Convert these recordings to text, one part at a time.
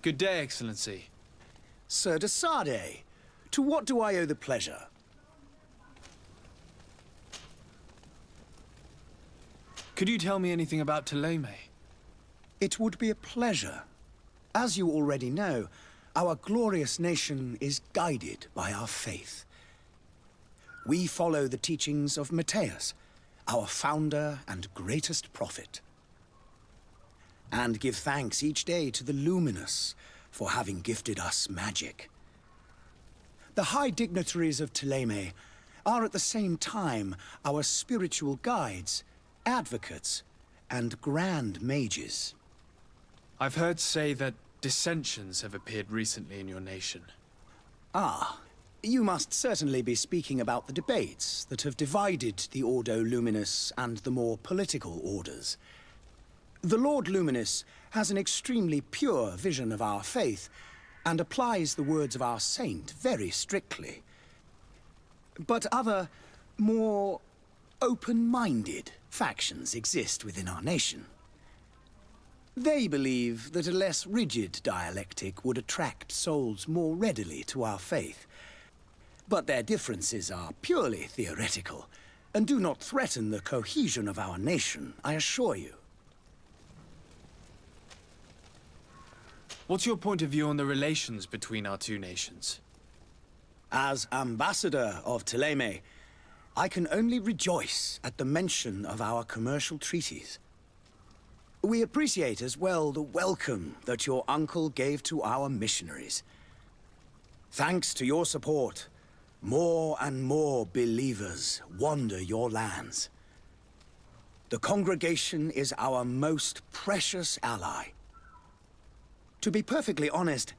Good day, Excellency. Sir de Sardet, to what do I owe the pleasure? Could you tell me anything about Thélème? It would be a pleasure. As you already know, our glorious nation is guided by our faith. We follow the teachings of Matthias, our founder and greatest prophet, and give thanks each day to the Luminous for having gifted us magic. The high dignitaries of Thélème are at the same time our spiritual guides, advocates, and grand mages. I've heard say that dissensions have appeared recently in your nation. Ah, you must certainly be speaking about the debates that have divided the Ordo Luminous and the more political orders. The Lord Luminous has an extremely pure vision of our faith and applies the words of our saint very strictly. But other, more open-minded factions exist within our nation. They believe that a less rigid dialectic would attract souls more readily to our faith. But their differences are purely theoretical and do not threaten the cohesion of our nation, I assure you. What's your point of view on the relations between our two nations? As ambassador of Thélème, I can only rejoice at the mention of our commercial treaties. We appreciate as well the welcome that your uncle gave to our missionaries. Thanks to your support, more and more believers wander your lands. The congregation is our most precious ally. To be perfectly honest,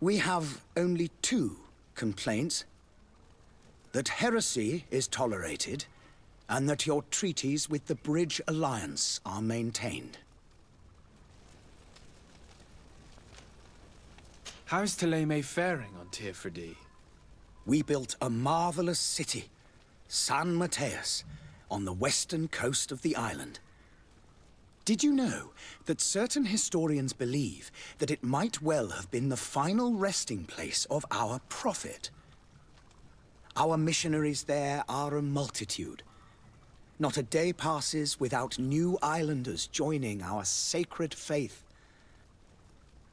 we have only two complaints. That heresy is tolerated, and that your treaties with the Bridge Alliance are maintained. How is Thélème faring on Tirfredi? We built a marvelous city, San Matthias, on the western coast of the island. Did you know that certain historians believe that it might well have been the final resting place of our prophet? Our missionaries there are a multitude. Not a day passes without new islanders joining our sacred faith.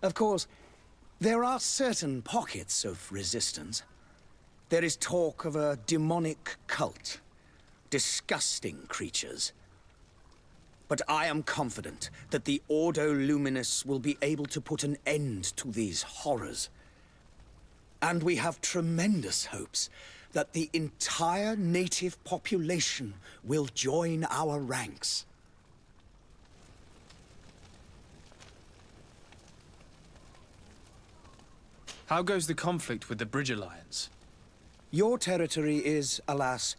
Of course, there are certain pockets of resistance. There is talk of a demonic cult, disgusting creatures. But I am confident that the Ordo Luminous will be able to put an end to these horrors. And we have tremendous hopes that the entire native population will join our ranks. How goes the conflict with the Bridge Alliance? Your territory is, alas,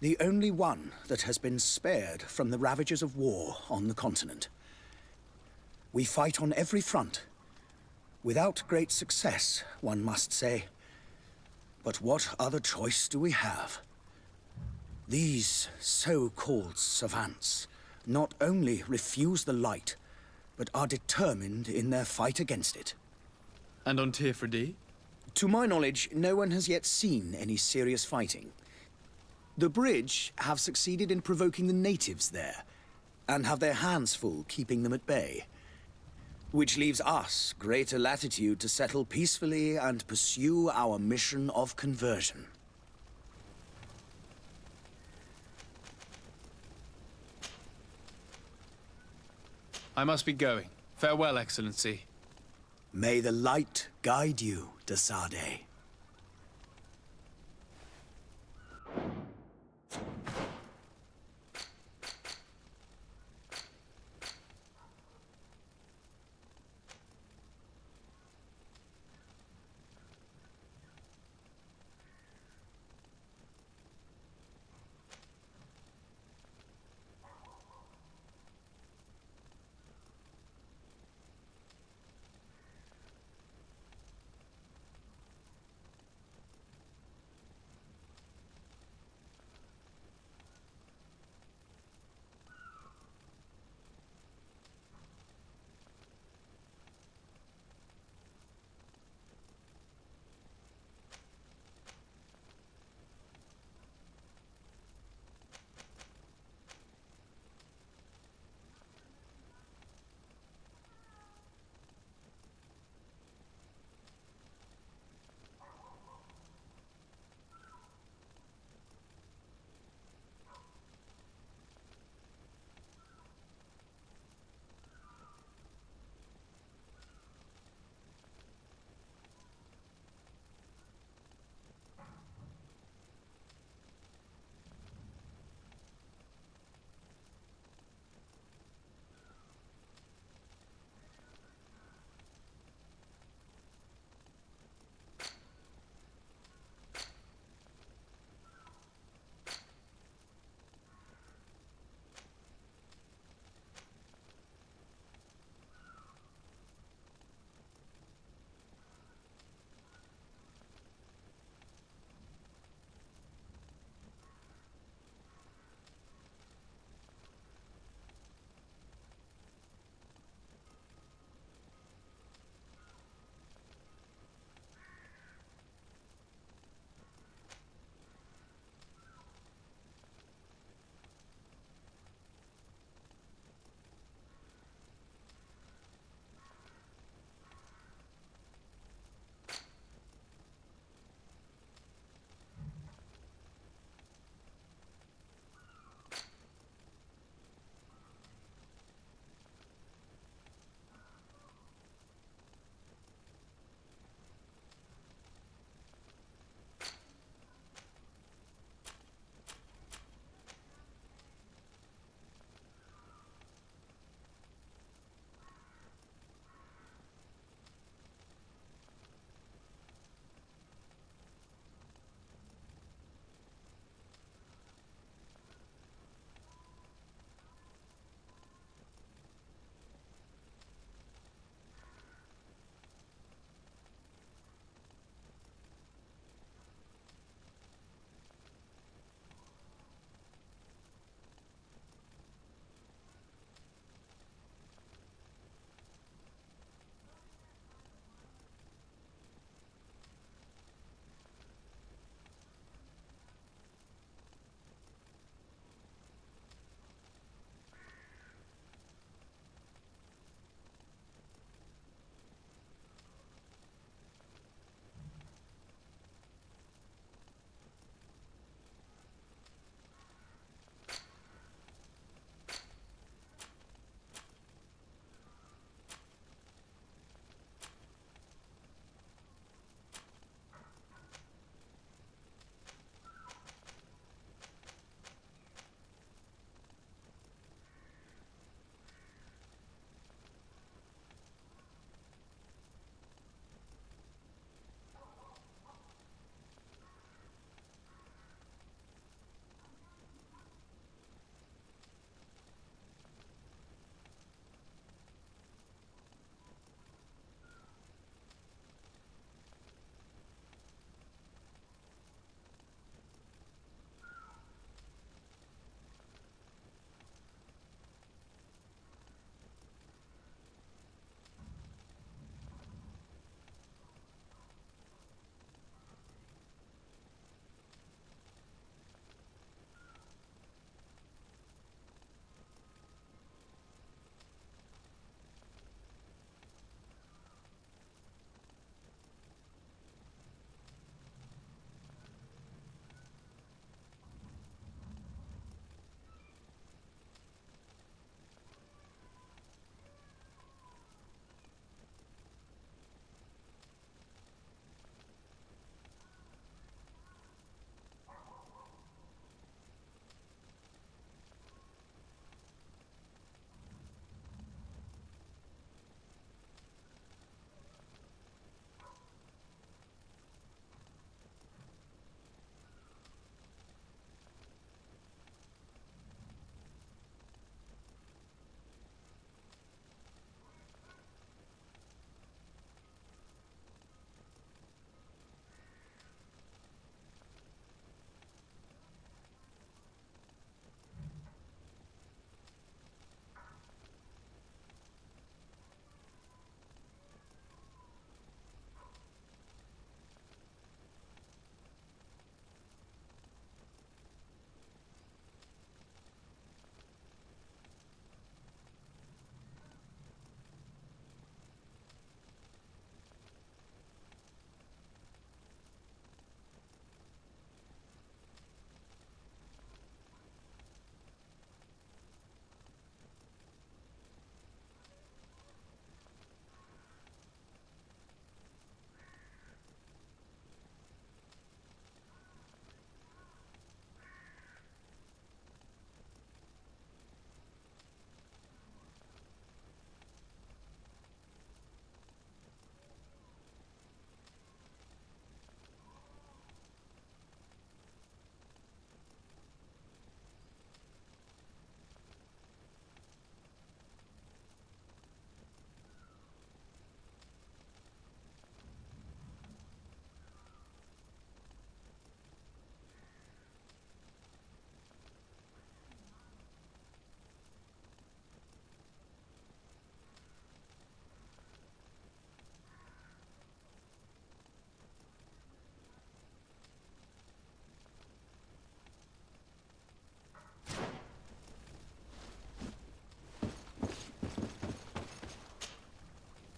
the only one that has been spared from the ravages of war on the continent. We fight on every front. Without great success, one must say. But what other choice do we have? These so-called savants not only refuse the light, but are determined in their fight against it. And on Tirfredi? To my knowledge, no one has yet seen any serious fighting. The Bridge have succeeded in provoking the natives there, and have their hands full keeping them at bay. Which leaves us greater latitude to settle peacefully and pursue our mission of conversion. I must be going. Farewell, Excellency. May the light guide you, de Sardet.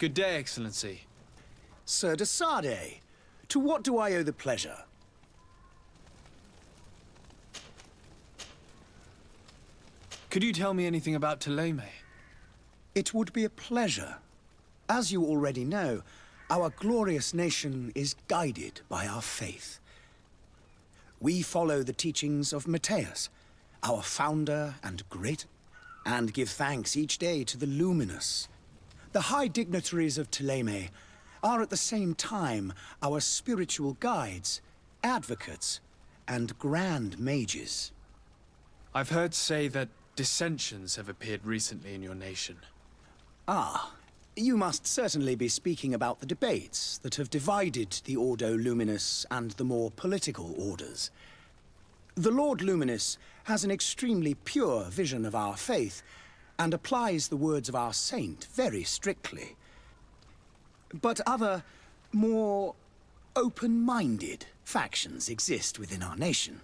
Good day, Excellency. Sir de Sade, to what do I owe the pleasure? Could you tell me anything about Thélème? It would be a pleasure. As you already know, our glorious nation is guided by our faith. We follow the teachings of Matthias, our founder and great, and give thanks each day to the luminous. The high dignitaries of Thélème are at the same time our spiritual guides, advocates, and grand mages. I've heard say that dissensions have appeared recently in your nation. Ah, you must certainly be speaking about the debates that have divided the Ordo Luminis and the more political orders. The Lord Luminous has an extremely pure vision of our faith and applies the words of our saint very strictly. But other, more open-minded factions exist within our nation.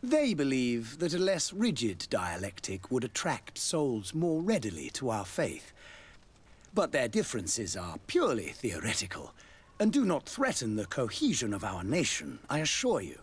They believe that a less rigid dialectic would attract souls more readily to our faith. But their differences are purely theoretical and do not threaten the cohesion of our nation, I assure you.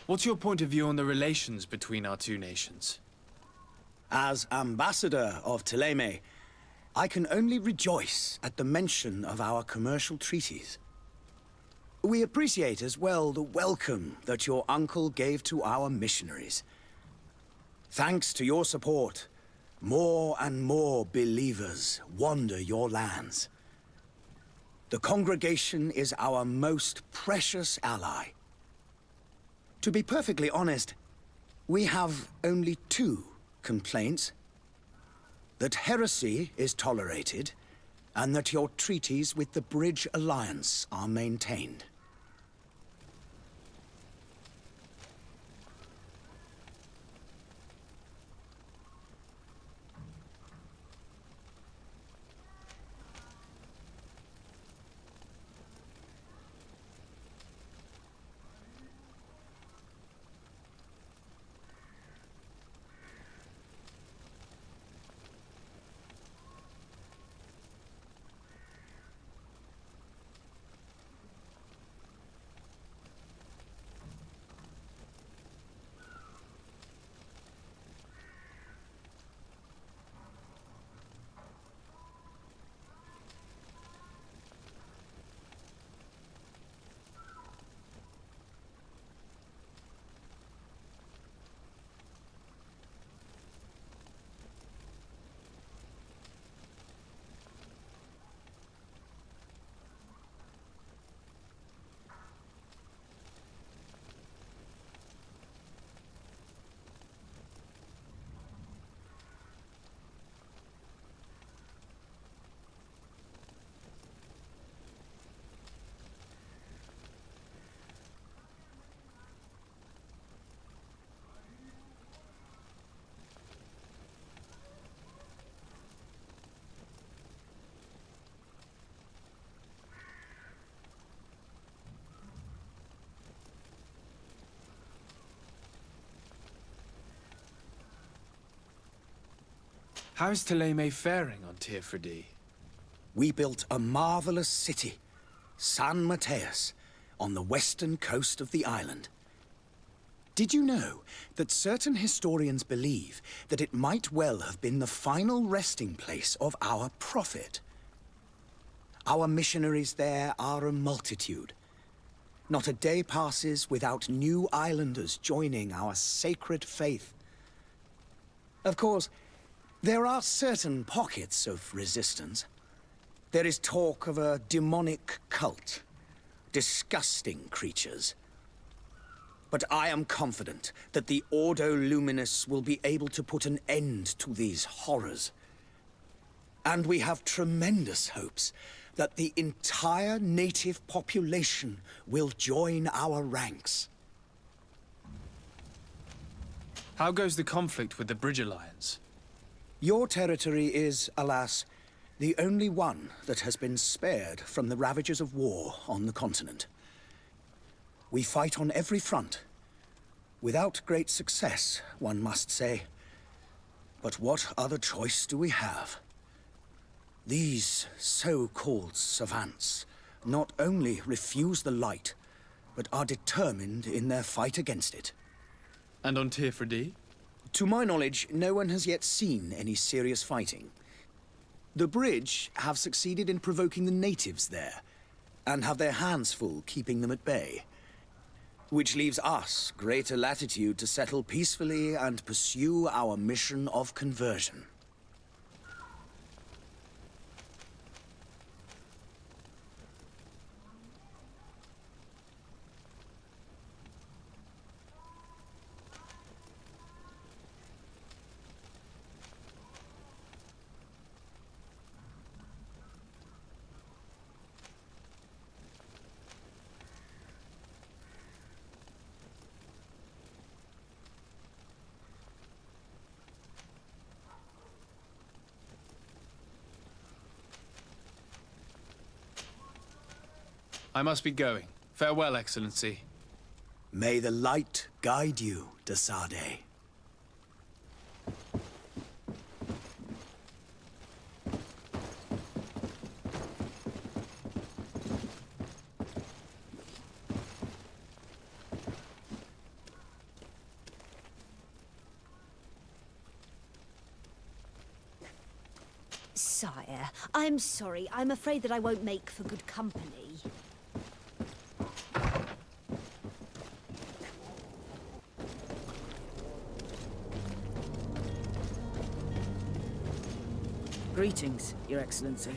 What's your point of view on the relations between our two nations? As ambassador of Thélème, I can only rejoice at the mention of our commercial treaties. We appreciate as well the welcome that your uncle gave to our missionaries. Thanks to your support, more and more believers wander your lands. The congregation is our most precious ally. To be perfectly honest, we have only two complaints. That heresy is tolerated, and that your treaties with the Bridge Alliance are maintained. How is Thélème faring on Tier-Freddy? We built a marvelous city, San Matthias, on the western coast of the island. Did you know that certain historians believe that it might well have been the final resting place of our prophet? Our missionaries there are a multitude. Not a day passes without new islanders joining our sacred faith. Of course, there are certain pockets of resistance. There is talk of a demonic cult, disgusting creatures. But I am confident that the Ordo Luminous will be able to put an end to these horrors. And we have tremendous hopes that the entire native population will join our ranks. How goes the conflict with the Bridge Alliance? Your territory is, alas, the only one that has been spared from the ravages of war on the continent. We fight on every front. Without great success, one must say. But what other choice do we have? These so-called savants not only refuse the light, but are determined in their fight against it. And on Tirfredi? To my knowledge, no one has yet seen any serious fighting. The Bridge have succeeded in provoking the natives there, and have their hands full keeping them at bay. Which leaves us greater latitude to settle peacefully and pursue our mission of conversion. I must be going. Farewell, Excellency. May the light guide you, de Sade. Sire, I'm sorry. I'm afraid that I won't make for good company. Greetings, Your Excellency.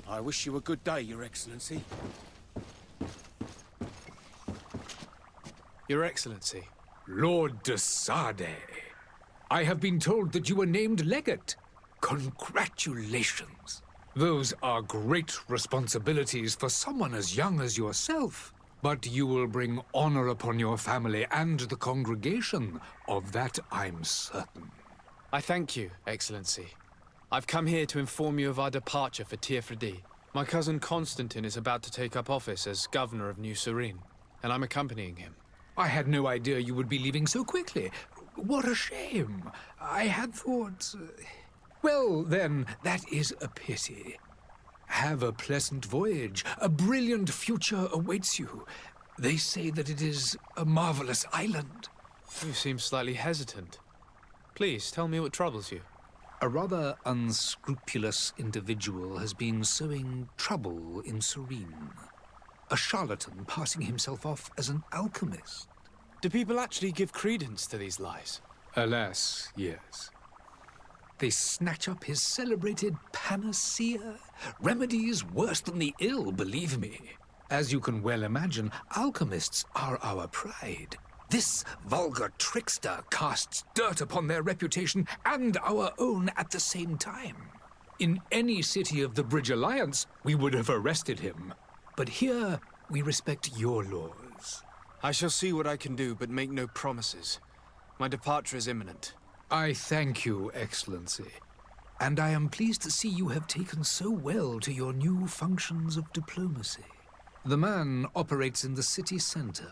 I wish you a good day, Your Excellency. Your Excellency. Lord de Sade, I have been told that you were named legate. Congratulations. Those are great responsibilities for someone as young as yourself. But you will bring honor upon your family and the congregation. Of that I'm certain. I thank you, Excellency. I've come here to inform you of our departure for Tirfredi. My cousin Constantine is about to take up office as governor of New Serene, and I'm accompanying him. I had no idea you would be leaving so quickly. What a shame. I had thought... Well, then, that is a pity. Have a pleasant voyage. A brilliant future awaits you. They say that it is a marvelous island. You seem slightly hesitant. Please, tell me what troubles you. A rather unscrupulous individual has been sowing trouble in Serene. A charlatan passing himself off as an alchemist. Do people actually give credence to these lies? Alas, yes. They snatch up his celebrated panacea. Remedies worse than the ill, believe me. As you can well imagine, alchemists are our pride. This vulgar trickster casts dirt upon their reputation and our own at the same time. In any city of the Bridge Alliance, we would have arrested him. But here, we respect your laws. I shall see what I can do, but make no promises. My departure is imminent. I thank you, Excellency. And I am pleased to see you have taken so well to your new functions of diplomacy. The man operates in the city center.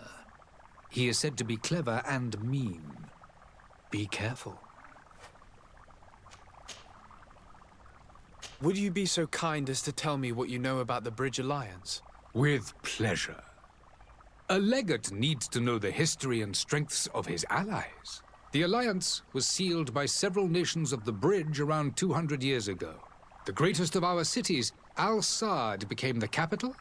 He is said to be clever and mean. Be careful. Would you be so kind as to tell me what you know about the Bridge Alliance? With pleasure. A legate needs to know the history and strengths of his allies. The alliance was sealed by several nations of the Bridge around 200 years ago. The greatest of our cities, Al-Saad, became the capital,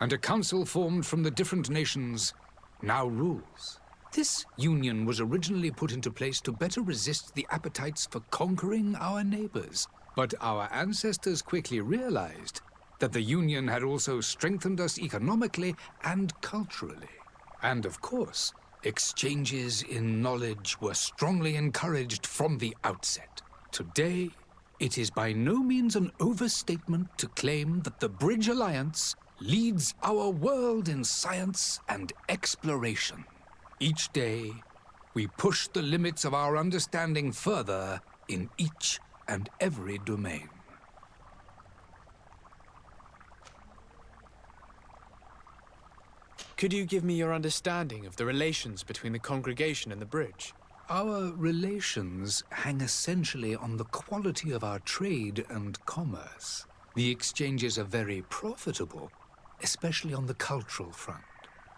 and a council formed from the different nations now rules. This union was originally put into place to better resist the appetites for conquering our neighbors. But our ancestors quickly realized that the union had also strengthened us economically and culturally. And of course, exchanges in knowledge were strongly encouraged from the outset. Today, it is by no means an overstatement to claim that the Bridge Alliance leads our world in science and exploration. Each day, we push the limits of our understanding further in each and every domain. Could you give me your understanding of the relations between the congregation and the Bridge? Our relations hang essentially on the quality of our trade and commerce. The exchanges are very profitable, especially on the cultural front.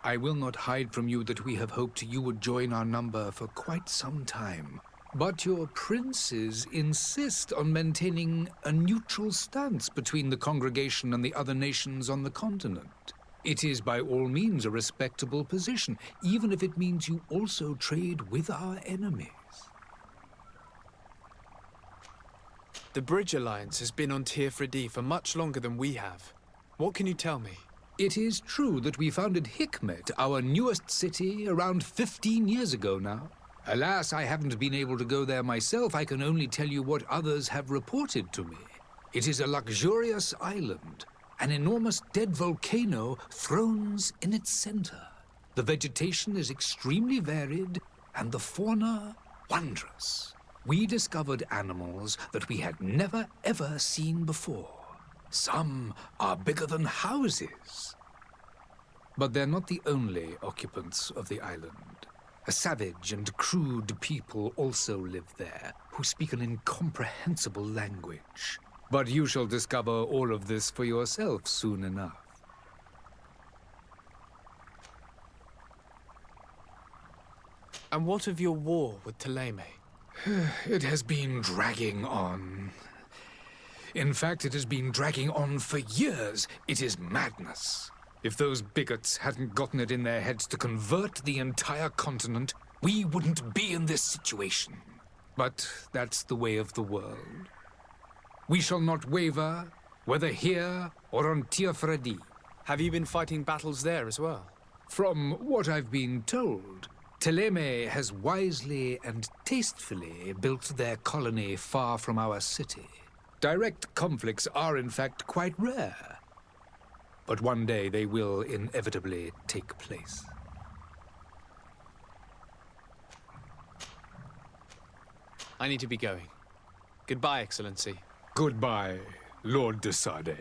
I will not hide from you that we have hoped you would join our number for quite some time. But your princes insist on maintaining a neutral stance between the congregation and the other nations on the continent. It is by all means a respectable position, even if it means you also trade with our enemies. The Bridge Alliance has been on Tirfredi for much longer than we have. What can you tell me? It is true that we founded Hikmet, our newest city, around 15 years ago now. Alas, I haven't been able to go there myself. I can only tell you what others have reported to me. It is a luxurious island. An enormous dead volcano thrones in its center. The vegetation is extremely varied, and the fauna wondrous. We discovered animals that we had never ever seen before. Some are bigger than houses. But they're not the only occupants of the island. A savage and crude people also live there, who speak an incomprehensible language. But you shall discover all of this for yourself soon enough. And what of your war with Thélème? It has been dragging on. In fact, it has been dragging on for years. It is madness. If those bigots hadn't gotten it in their heads to convert the entire continent, we wouldn't be in this situation. But that's the way of the world. We shall not waver, whether here or on Tirfredi. Have you been fighting battles there as well? From what I've been told, Thélème has wisely and tastefully built their colony far from our city. Direct conflicts are, in fact, quite rare. But one day they will inevitably take place. I need to be going. Goodbye, Excellency. Goodbye, Lord de Sade.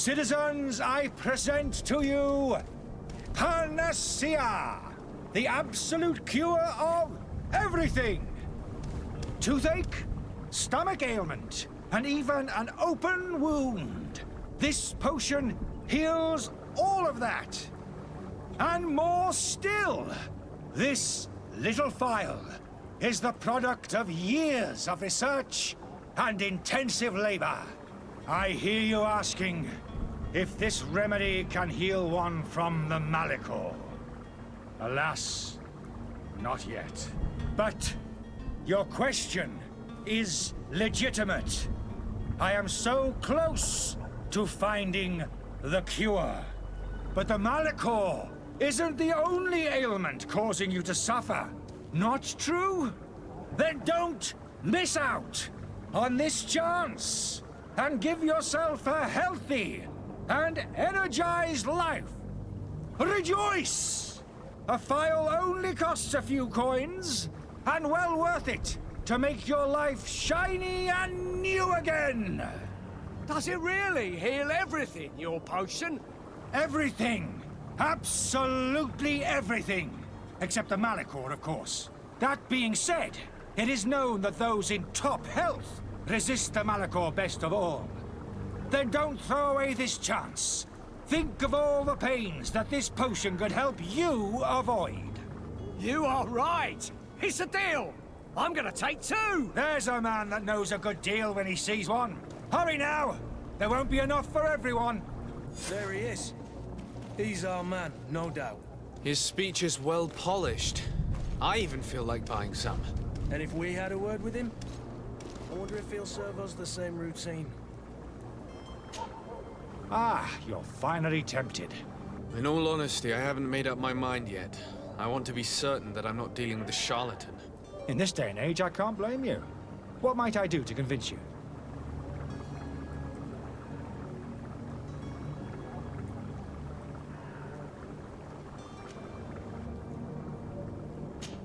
Citizens, I present to you Panacea, the absolute cure of everything. Toothache, stomach ailment, and even an open wound. This potion heals all of that. And more still. This little phial is the product of years of research and intensive labor. I hear you asking if this remedy can heal one from the Malachor. Alas, not yet. But your question is legitimate. I am so close to finding the cure. But the Malachor isn't the only ailment causing you to suffer. Not true? Then don't miss out on this chance and give yourself a healthy and energized life. Rejoice! A phial only costs a few coins, and well worth it to make your life shiny and new again. Does it really heal everything, your potion? Everything. Absolutely everything. Except the Malachor, of course. That being said, it is known that those in top health resist the Malachor best of all. Then don't throw away this chance. Think of all the pains that this potion could help you avoid. You are right. It's a deal. I'm gonna take two. There's a man that knows a good deal when he sees one. Hurry now. There won't be enough for everyone. There he is. He's our man, no doubt. His speech is well polished. I even feel like buying some. And if we had a word with him, I wonder if he'll serve us the same routine. Ah, you're finally tempted. In all honesty, I haven't made up my mind yet. I want to be certain that I'm not dealing with a charlatan. In this day and age, I can't blame you. What might I do to convince you?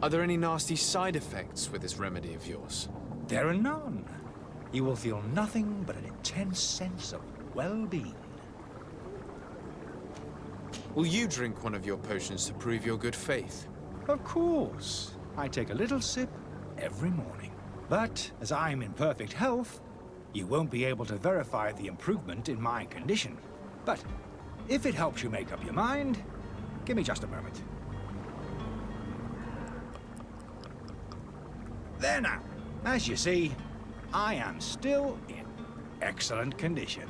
Are there any nasty side effects with this remedy of yours? There are none. You will feel nothing but an intense sense of well-being. Will you drink one of your potions to prove your good faith? Of course. I take a little sip every morning. But as I'm in perfect health, you won't be able to verify the improvement in my condition. But if it helps you make up your mind, give me just a moment. There now. As you see, I am still in excellent condition.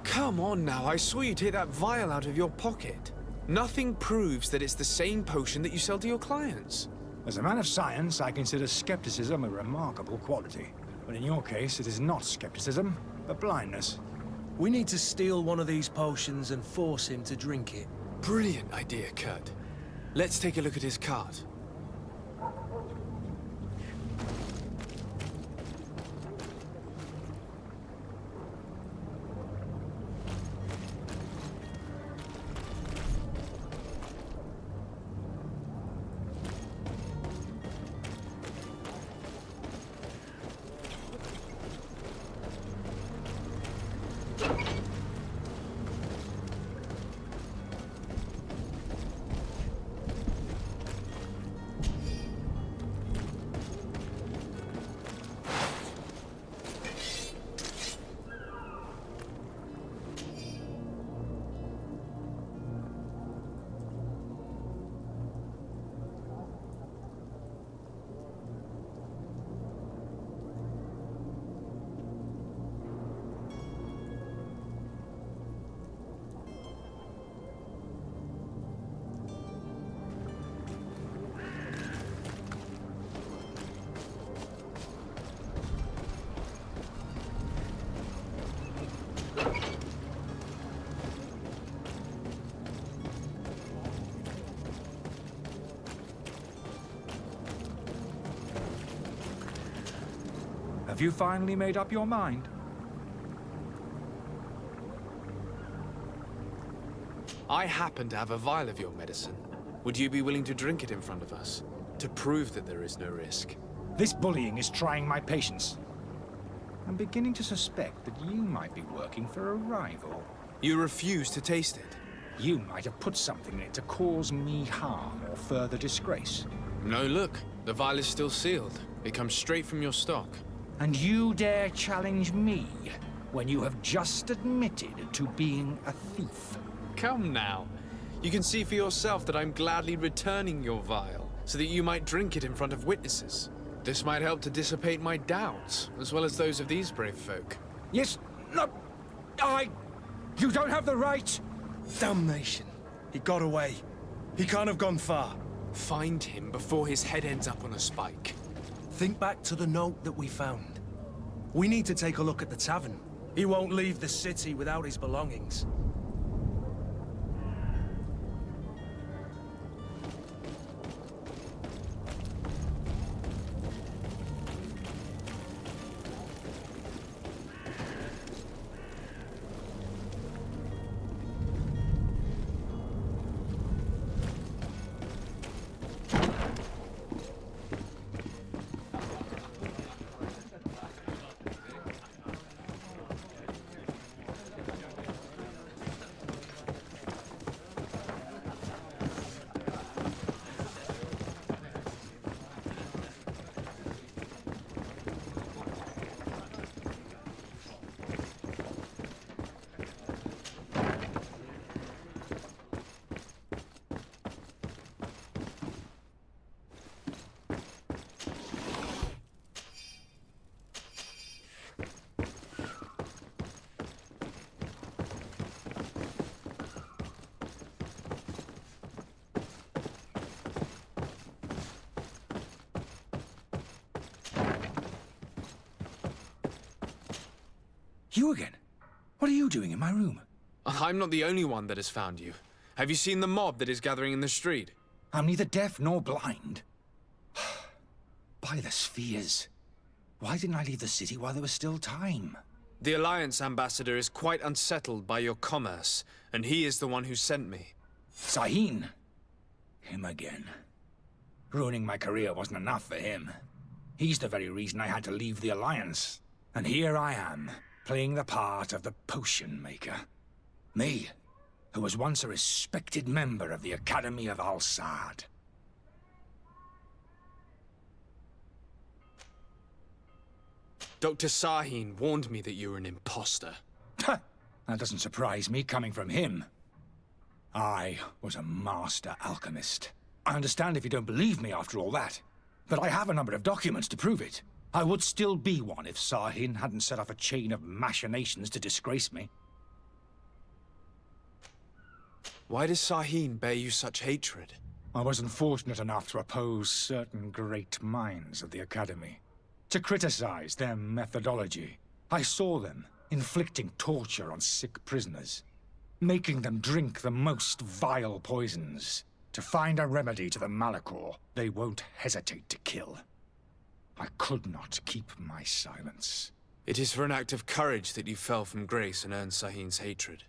Come on now, I saw you take that vial out of your pocket. Nothing proves that it's the same potion that you sell to your clients. As a man of science, I consider skepticism a remarkable quality. But in your case, it is not skepticism, but blindness. We need to steal one of these potions and force him to drink it. Brilliant idea, Kurt. Let's take a look at his cart. Have you finally made up your mind? I happen to have a vial of your medicine. Would you be willing to drink it in front of us? To prove that there is no risk? This bullying is trying my patience. I'm beginning to suspect that you might be working for a rival. You refuse to taste it. You might have put something in it to cause me harm or further disgrace. No, look. The vial is still sealed. It comes straight from your stock. And you dare challenge me when you have just admitted to being a thief? Come now. You can see for yourself that I'm gladly returning your vial, so that you might drink it in front of witnesses. This might help to dissipate my doubts, as well as those of these brave folk. Yes, no, You don't have the right! Damnation. He got away. He can't have gone far. Find him before his head ends up on a spike. Think back to the note that we found. We need to take a look at the tavern. He won't leave the city without his belongings. You again? What are you doing in my room? I'm not the only one that has found you. Have you seen the mob that is gathering in the street? I'm neither deaf nor blind. By the spheres. Why didn't I leave the city while there was still time? The Alliance ambassador is quite unsettled by your commerce, and he is the one who sent me. Sahin. Him again. Ruining my career wasn't enough for him. He's the very reason I had to leave the Alliance. And here I am, playing the part of the potion maker. Me, who was once a respected member of the Academy of Al-Saad. Dr. Sahin warned me that you were an imposter. That doesn't surprise me, coming from him. I was a master alchemist. I understand if you don't believe me after all that, but I have a number of documents to prove it. I would still be one if Sahin hadn't set off a chain of machinations to disgrace me. Why does Sahin bear you such hatred? I wasn't fortunate enough to oppose certain great minds of the Academy, to criticize their methodology. I saw them inflicting torture on sick prisoners, making them drink the most vile poisons. To find a remedy to the Malachor, they won't hesitate to kill. I could not keep my silence. It is for an act of courage that you fell from grace and earned Sahin's hatred.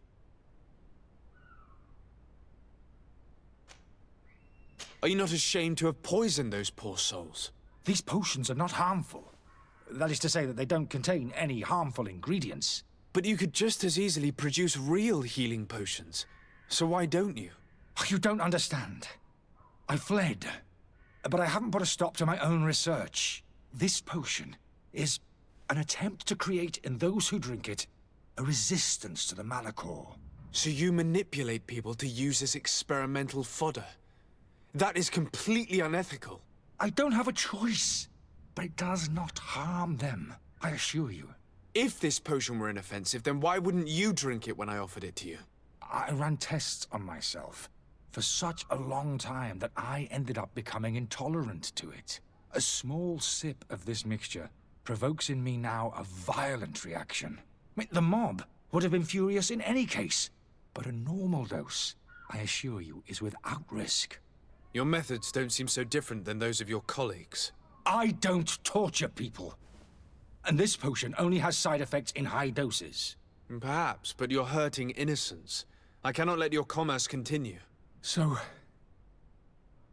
Are you not ashamed to have poisoned those poor souls? These potions are not harmful. That is to say that they don't contain any harmful ingredients. But you could just as easily produce real healing potions. So why don't you? You don't understand. I fled, but I haven't put a stop to my own research. This potion is an attempt to create in those who drink it a resistance to the Malachor. So you manipulate people to use as experimental fodder? That is completely unethical. I don't have a choice, but it does not harm them, I assure you. If this potion were inoffensive, then why wouldn't you drink it when I offered it to you? I ran tests on myself for such a long time that I ended up becoming intolerant to it. A small sip of this mixture provokes in me now a violent reaction. The mob would have been furious in any case, but a normal dose, I assure you, is without risk. Your methods don't seem so different than those of your colleagues. I don't torture people. And this potion only has side effects in high doses. Perhaps, but you're hurting innocents. I cannot let your commerce continue. So,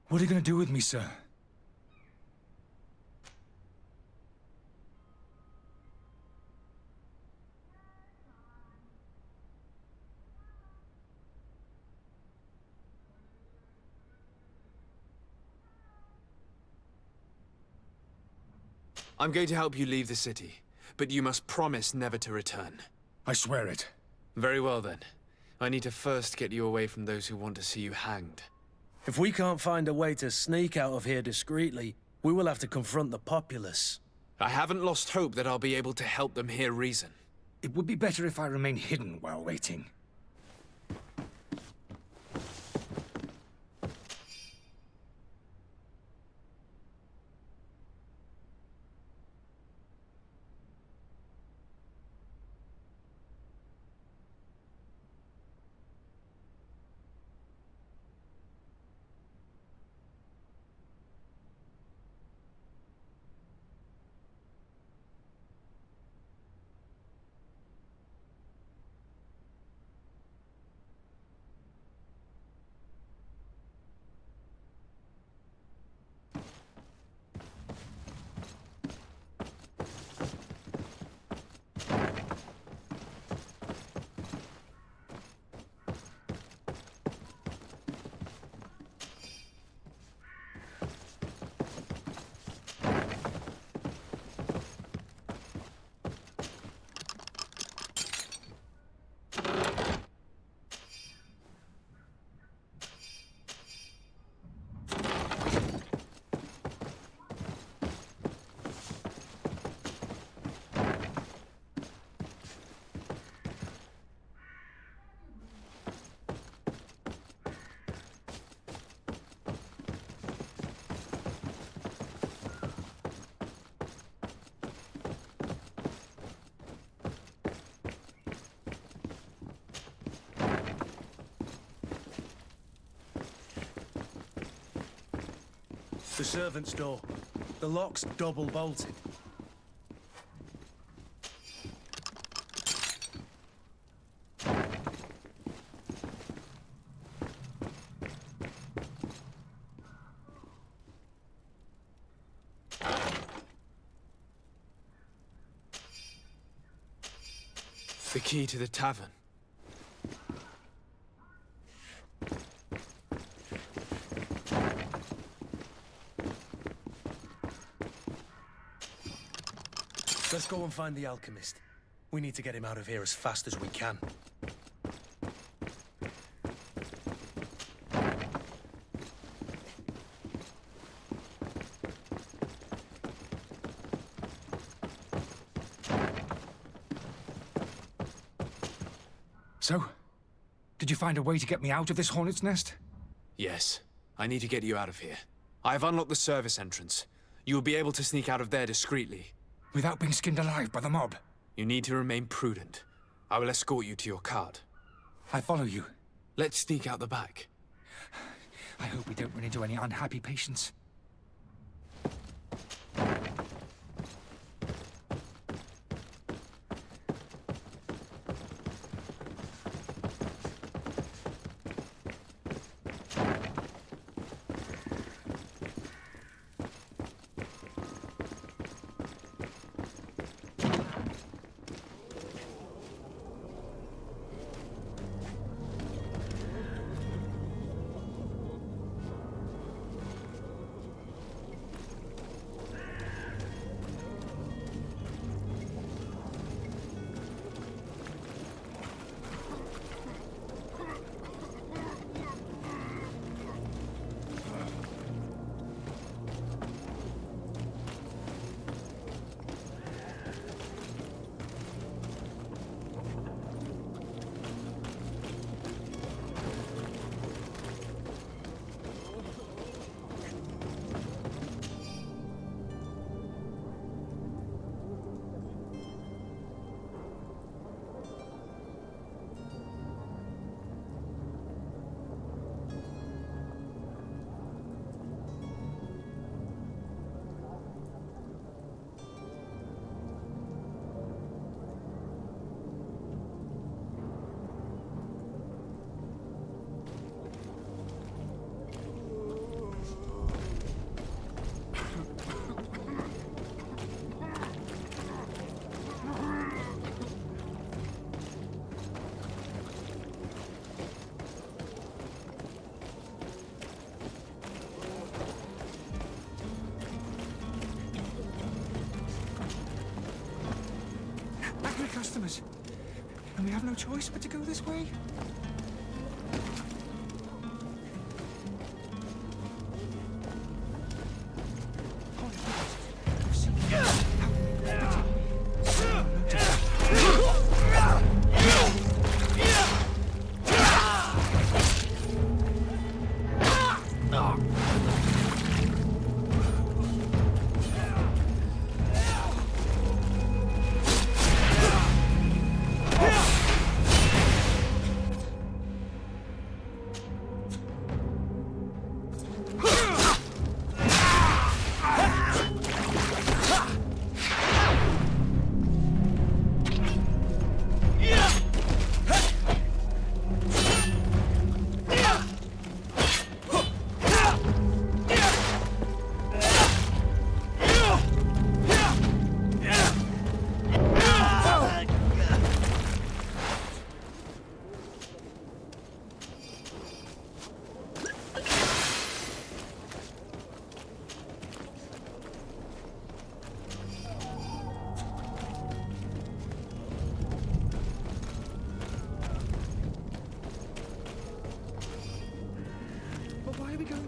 what are you going to do with me, sir? I'm going to help you leave the city, but you must promise never to return. I swear it. Very well then. I need to first get you away from those who want to see you hanged. If we can't find a way to sneak out of here discreetly, we will have to confront the populace. I haven't lost hope that I'll be able to help them hear reason. It would be better if I remain hidden while waiting. The servant's door. The lock's double bolted. The key to the tavern. Let's go and find the alchemist. We need to get him out of here as fast as we can. So, did you find a way to get me out of this hornet's nest? Yes. I need to get you out of here. I have unlocked the service entrance. You will be able to sneak out of there discreetly. Without being skinned alive by the mob? You need to remain prudent. I will escort you to your cart. I follow you. Let's sneak out the back. I hope we don't run into any unhappy patients. customers. And we have no choice but to go this way.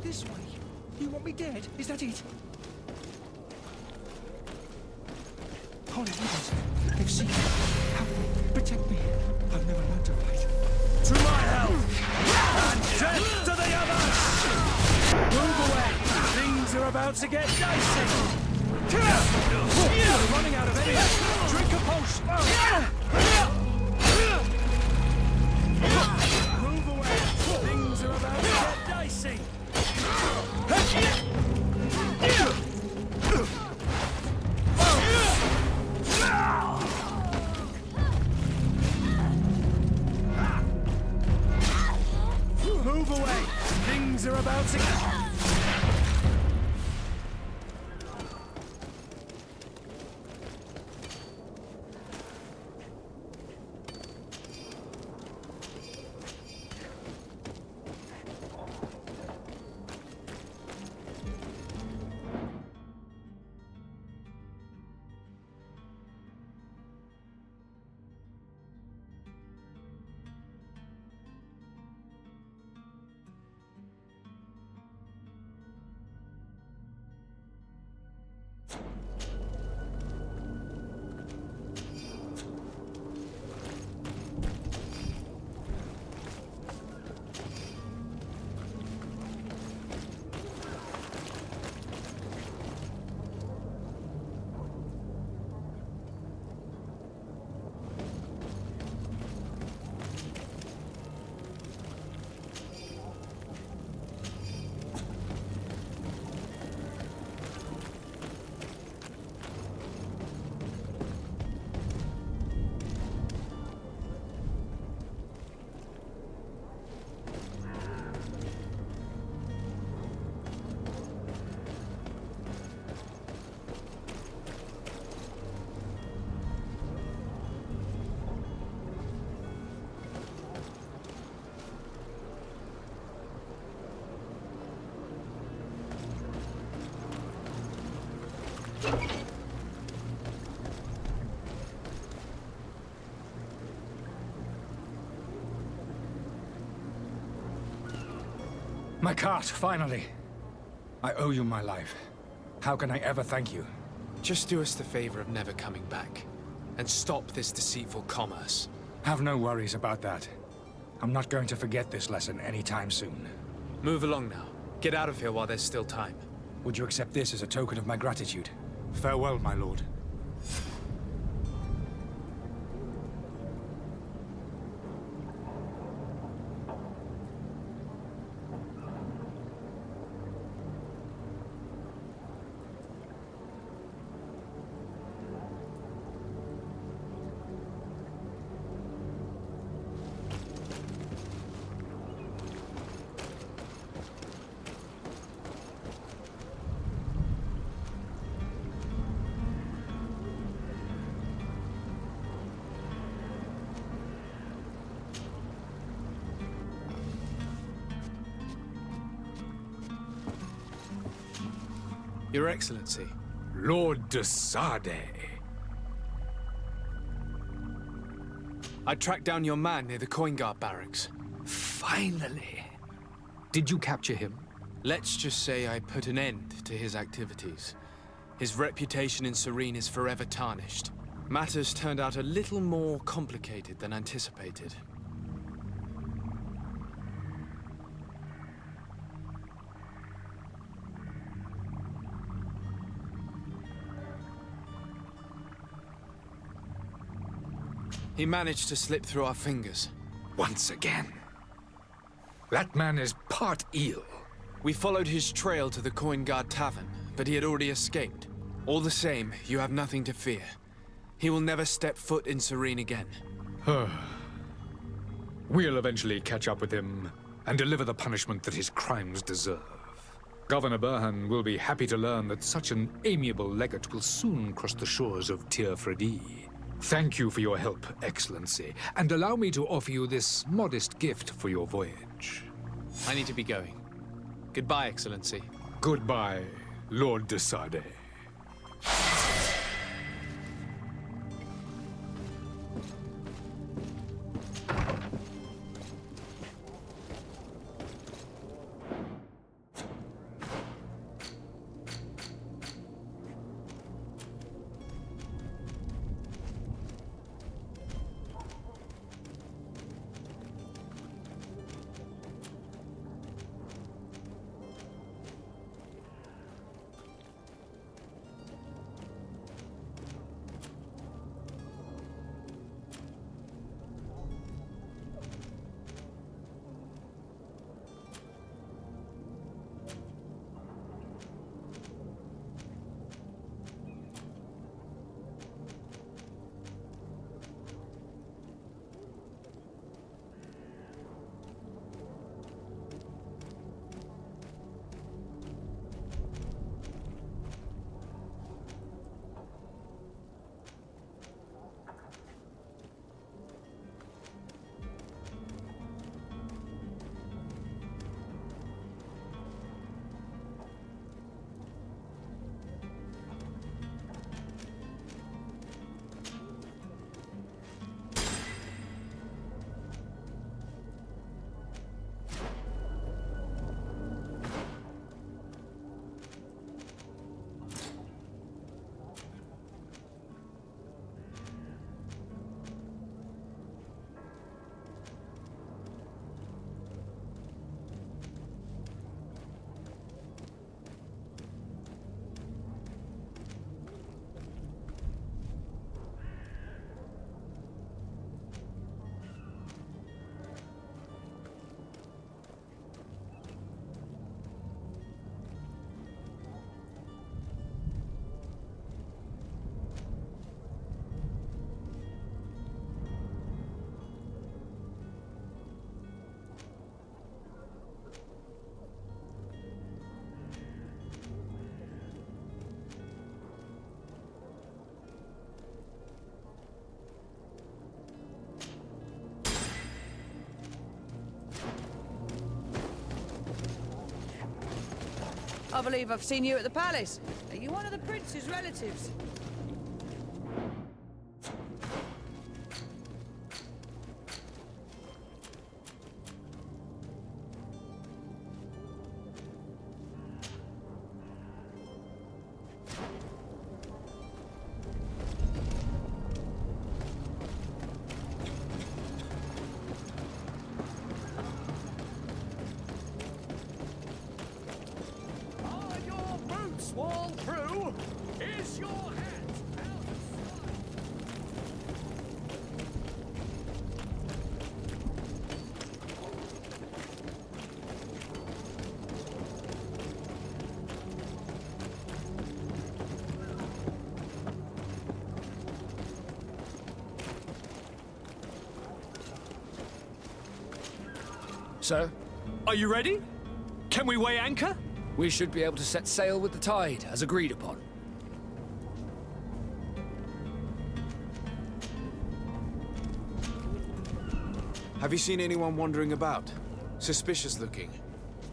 This way? You want me dead? Is that it? Holy heavens! They've seen me. Help me. Protect me. I've never learned to fight. To my help! And death to the others! Move away! Things are about to get dicey! We're running out of energy! Drink a potion! Move away! Things are about to get dicey! Move away! Things are about to get... My cart, finally. I owe you my life. How can I ever thank you? Just do us the favor of never coming back. And stop this deceitful commerce. Have no worries about that. I'm not going to forget this lesson anytime soon. Move along now. Get out of here while there's still time. Would you accept this as a token of my gratitude? Farewell, my lord. Your Excellency. Lord de Sade. I tracked down your man near the Coin Guard barracks. Finally. Did you capture him? Let's just say I put an end to his activities. His reputation in Serene is forever tarnished. Matters turned out a little more complicated than anticipated. He managed to slip through our fingers. Once again. That man is part eel. We followed his trail to the Coin Guard Tavern, but he had already escaped. All the same, you have nothing to fear. He will never step foot in Serene again. We'll eventually catch up with him and deliver the punishment that his crimes deserve. Governor Burhan will be happy to learn that such an amiable legate will soon cross the shores of Tir Fredi. Thank you for your help, Excellency, and allow me to offer you this modest gift for your voyage. I need to be going. Goodbye, Excellency. Goodbye, Lord de Sade. I believe I've seen you at the palace. Are you one of the prince's relatives? Are your boots worn through? Is your hat out of sight? Sir, are you ready? Can we weigh anchor? We should be able to set sail with the tide, as agreed upon. Have you seen anyone wandering about? Suspicious looking.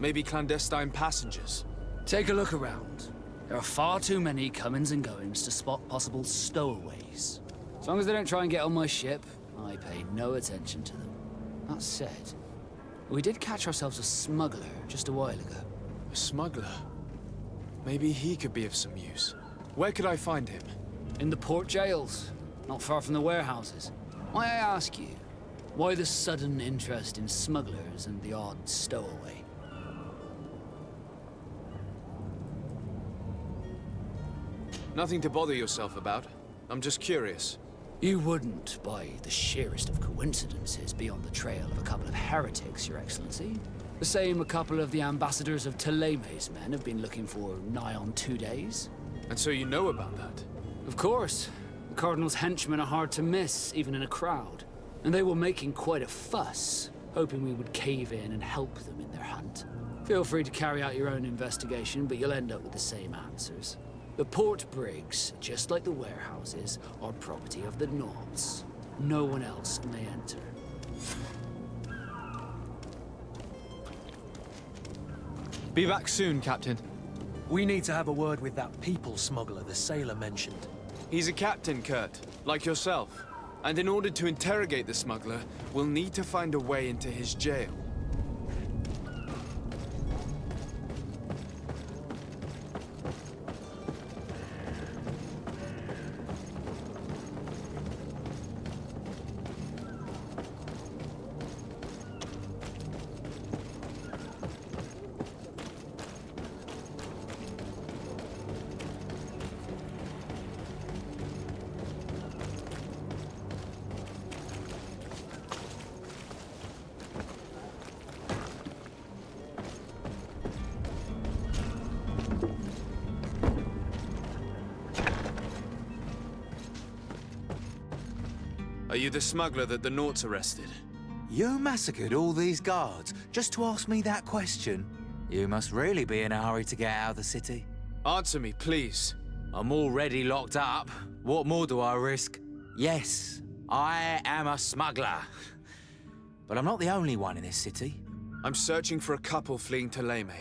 Maybe clandestine passengers. Take a look around. There are far too many comings and goings to spot possible stowaways. As long as they don't try and get on my ship, I pay no attention to them. That said, we did catch ourselves a smuggler just a while ago. A smuggler? Maybe he could be of some use. Where could I find him? In the port jails, not far from the warehouses. May I ask you, why the sudden interest in smugglers and the odd stowaway? Nothing to bother yourself about. I'm just curious. You wouldn't, by the sheerest of coincidences, be on the trail of a couple of heretics, Your Excellency. The same a couple of the ambassadors of Teleme's men have been looking for nigh on 2 days. And so you know about that? Of course. The Cardinal's henchmen are hard to miss, even in a crowd. And they were making quite a fuss, hoping we would cave in and help them in their hunt. Feel free to carry out your own investigation, but you'll end up with the same answers. The port brigs, just like the warehouses, are property of the Nords. No one else may enter. Be back soon, Captain. We need to have a word with that people smuggler the sailor mentioned. He's a captain, Kurt, like yourself. And in order to interrogate the smuggler, we'll need to find a way into his jail. Are you the smuggler that the Nords arrested? You massacred all these guards just to ask me that question? You must really be in a hurry to get out of the city. Answer me, please. I'm already locked up. What more do I risk? Yes, I am a smuggler. But I'm not the only one in this city. I'm searching for a couple fleeing to Leme.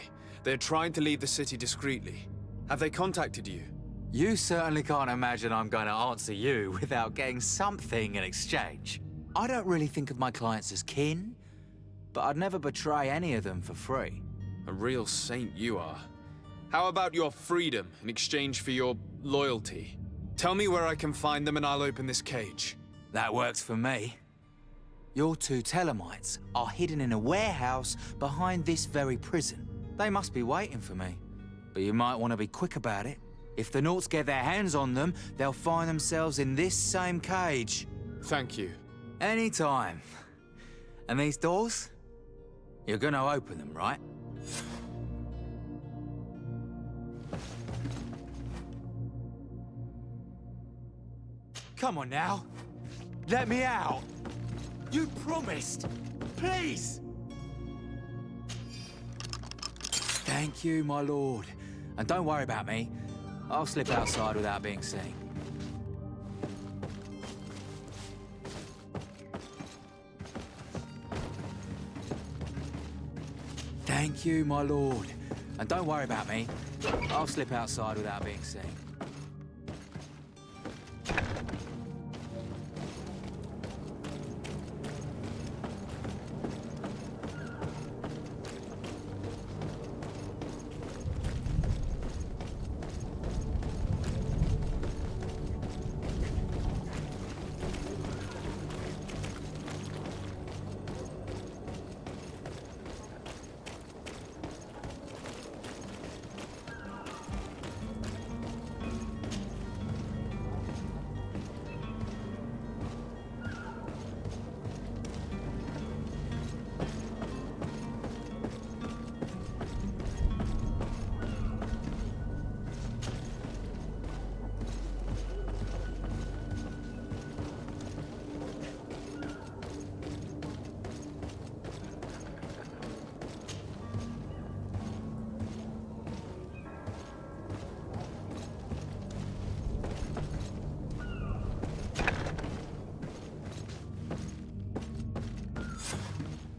They're trying to leave the city discreetly. Have they contacted you? You certainly can't imagine I'm going to answer you without getting something in exchange. I don't really think of my clients as kin, but I'd never betray any of them for free. A real saint you are. How about your freedom in exchange for your loyalty? Tell me where I can find them and I'll open this cage. That works for me. Your two Telemites are hidden in a warehouse behind this very prison. They must be waiting for me, but you might want to be quick about it. If the Nords get their hands on them, they'll find themselves in this same cage. Thank you. Anytime. And these doors? You're gonna open them, right? Come on now. Let me out. You promised. Please. Thank you, my lord. And don't worry about me. I'll slip outside without being seen. Thank you, my lord. And don't worry about me. I'll slip outside without being seen.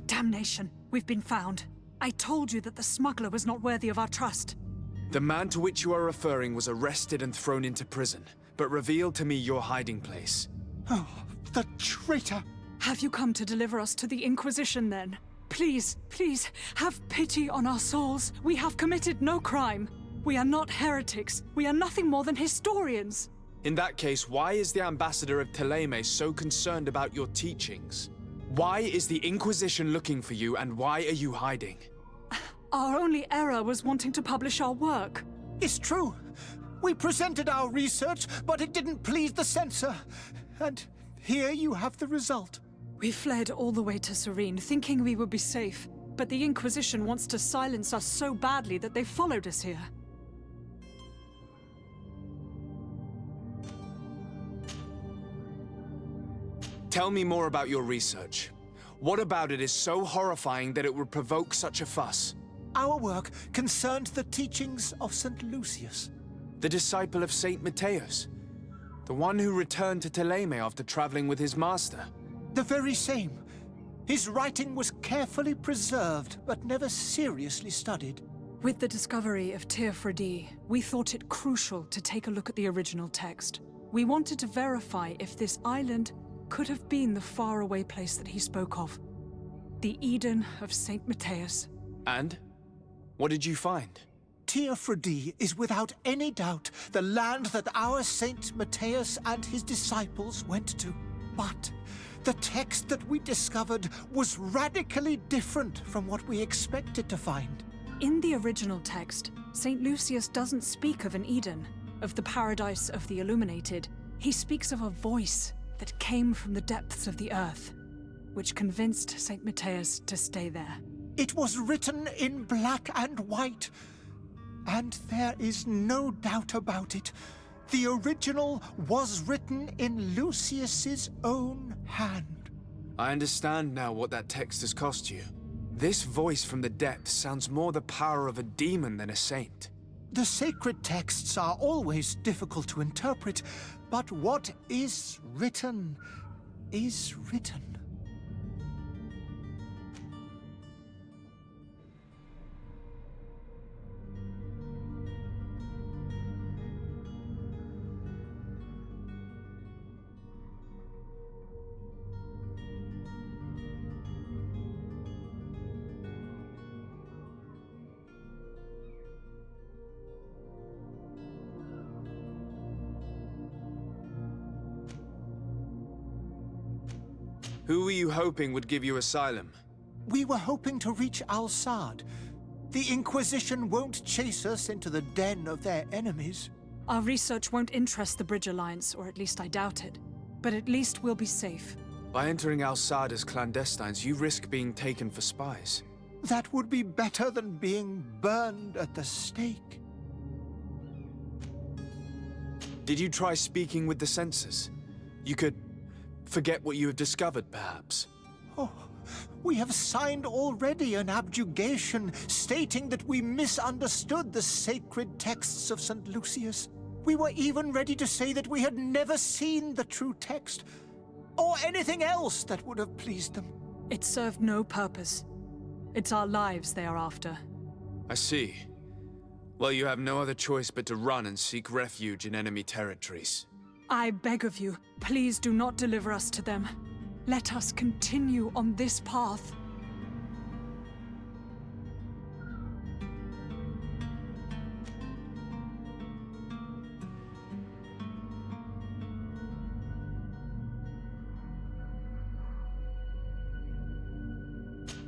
Damnation! We've been found. I told you that the smuggler was not worthy of our trust. The man to which you are referring was arrested and thrown into prison, but revealed to me your hiding place. Oh, the traitor! Have you come to deliver us to the Inquisition, then? Please, please, have pity on our souls. We have committed no crime. We are not heretics. We are nothing more than historians. In that case, why is the ambassador of Thélème so concerned about your teachings? Why is the Inquisition looking for you, and why are you hiding? Our only error was wanting to publish our work. It's true. We presented our research, but it didn't please the censor. And here you have the result. We fled all the way to Serene, thinking we would be safe. But the Inquisition wants to silence us so badly that they followed us here. Tell me more about your research. What about it is so horrifying that it would provoke such a fuss? Our work concerned the teachings of St. Lucius. The disciple of Saint Matthias? The one who returned to Thélème after traveling with his master? The very same. His writing was carefully preserved, but never seriously studied. With the discovery of Teofredi, we thought it crucial to take a look at the original text. We wanted to verify if this island could have been the faraway place that he spoke of. The Eden of Saint Matthias. And? What did you find? Teofredi is without any doubt the land that our Saint Matthias and his disciples went to. But the text that we discovered was radically different from what we expected to find. In the original text, St. Lucius doesn't speak of an Eden, of the paradise of the illuminated. He speaks of a voice that came from the depths of the earth, which convinced St. Matthias to stay there. It was written in black and white, and there is no doubt about it. The original was written in Lucius's own hand. I understand now what that text has cost you. This voice from the depths sounds more the power of a demon than a saint. The sacred texts are always difficult to interpret, but what is written is written. Who were you hoping would give you asylum? We were hoping to reach Al-Sad. The Inquisition won't chase us into the den of their enemies. Our research won't interest the Bridge Alliance, or at least I doubt it. But at least we'll be safe. By entering Al-Sad as clandestines, you risk being taken for spies. That would be better than being burned at the stake. Did you try speaking with the censors? You could forget what you have discovered, perhaps. Oh, we have signed already an abjugation stating that we misunderstood the sacred texts of St. Lucius. We were even ready to say that we had never seen the true text, or anything else that would have pleased them. It served no purpose. It's our lives they are after. I see. Well, you have no other choice but to run and seek refuge in enemy territories. I beg of you, please do not deliver us to them. Let us continue on this path.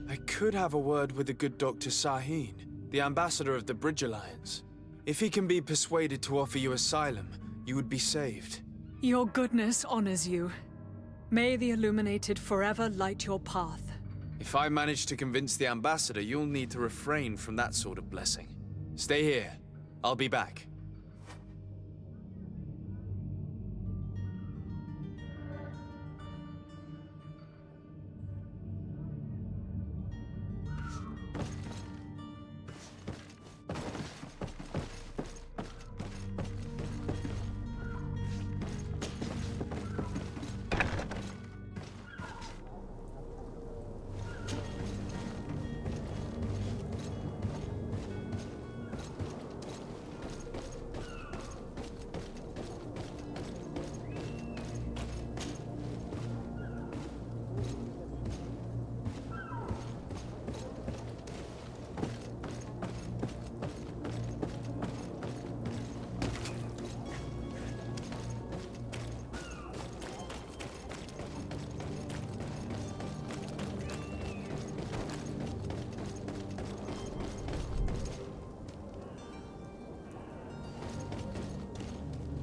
I could have a word with the good Dr. Sahin, the ambassador of the Bridge Alliance. If he can be persuaded to offer you asylum, you would be saved. Your goodness honors you. May the Illuminated forever light your path. If I manage to convince the ambassador, you'll need to refrain from that sort of blessing. Stay here. I'll be back.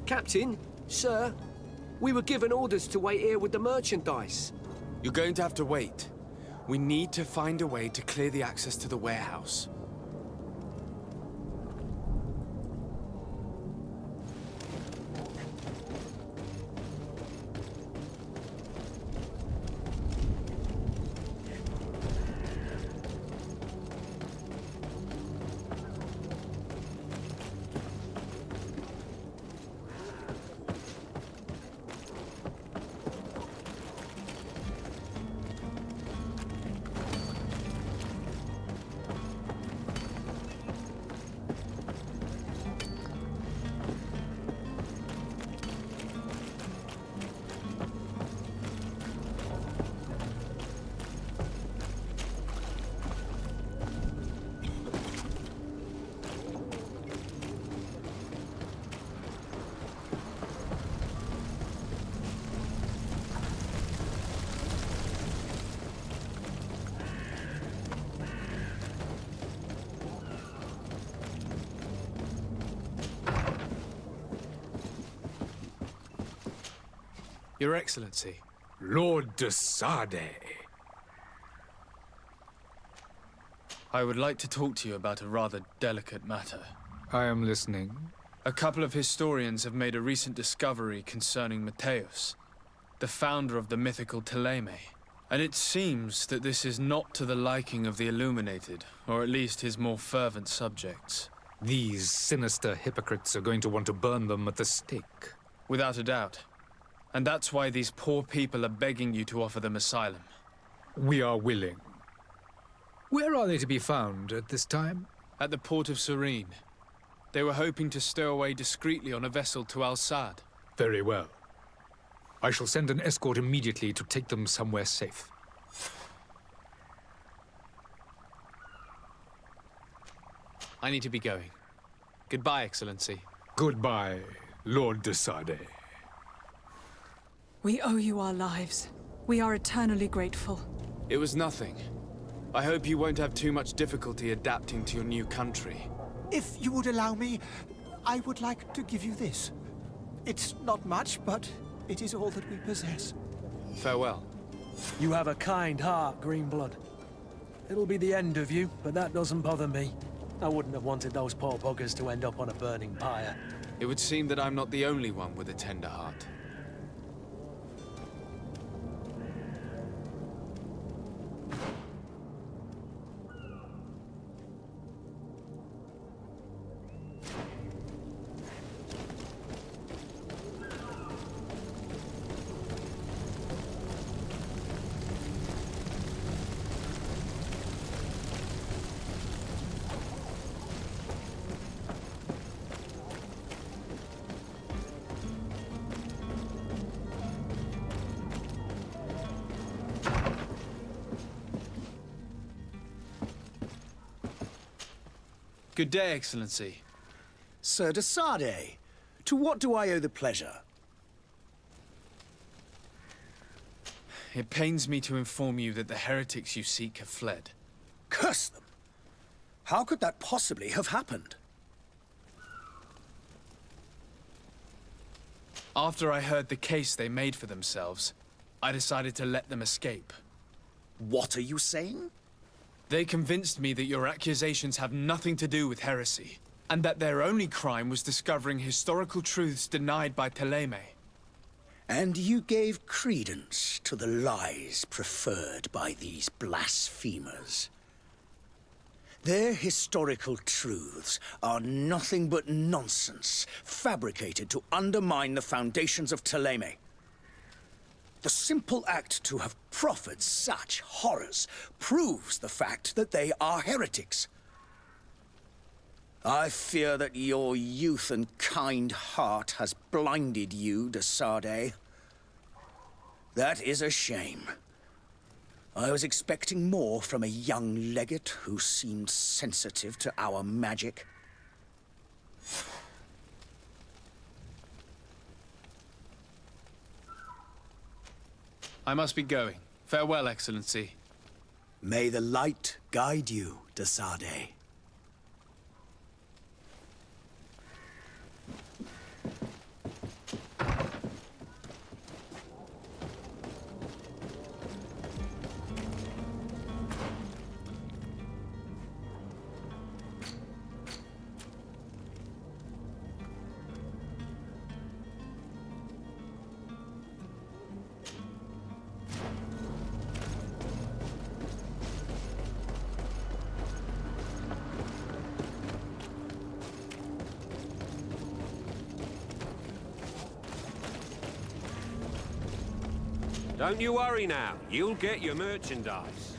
Captain, sir, we were given orders to wait here with the merchandise. You're going to have to wait. We need to find a way to clear the access to the warehouse. Your Excellency. Lord de Sade. I would like to talk to you about a rather delicate matter. I am listening. A couple of historians have made a recent discovery concerning Mateus, the founder of the mythical Thélème. And it seems that this is not to the liking of the Illuminated, or at least his more fervent subjects. These sinister hypocrites are going to want to burn them at the stake. Without a doubt. And that's why these poor people are begging you to offer them asylum. We are willing. Where are they to be found at this time? At the port of Serene. They were hoping to stow away discreetly on a vessel to Al-Sad. Very well. I shall send an escort immediately to take them somewhere safe. I need to be going. Goodbye, Excellency. Goodbye, Lord de Sade. We owe you our lives. We are eternally grateful. It was nothing. I hope you won't have too much difficulty adapting to your new country. If you would allow me, I would like to give you this. It's not much, but it is all that we possess. Farewell. You have a kind heart, Greenblood. It'll be the end of you, but that doesn't bother me. I wouldn't have wanted those poor buggers to end up on a burning pyre. It would seem that I'm not the only one with a tender heart. Good day, Excellency. Sir de Sade, to what do I owe the pleasure? It pains me to inform you that the heretics you seek have fled. Curse them! How could that possibly have happened? After I heard the case they made for themselves, I decided to let them escape. What are you saying? They convinced me that your accusations have nothing to do with heresy, and that their only crime was discovering historical truths denied by Thélème. And you gave credence to the lies preferred by these blasphemers. Their historical truths are nothing but nonsense, fabricated to undermine the foundations of Thélème. The simple act to have proffered such horrors proves the fact that they are heretics. I fear that your youth and kind heart has blinded you, de Sade. That is a shame. I was expecting more from a young legate who seemed sensitive to our magic. I must be going. Farewell, Excellency. May the light guide you, de Sade. Don't you worry now. You'll get your merchandise.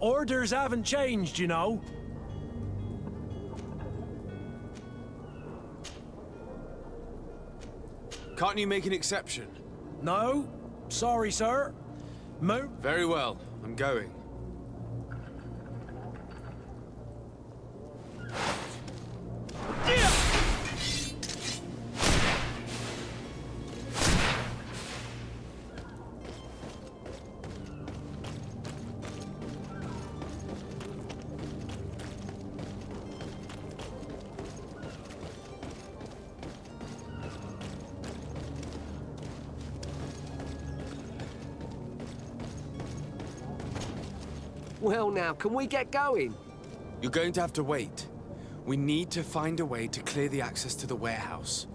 Orders haven't changed, you know. Can't you make an exception? No. Sorry, sir. Very well. I'm going. Well now, can we get going? You're going to have to wait. We need to find a way to clear the access to the warehouse.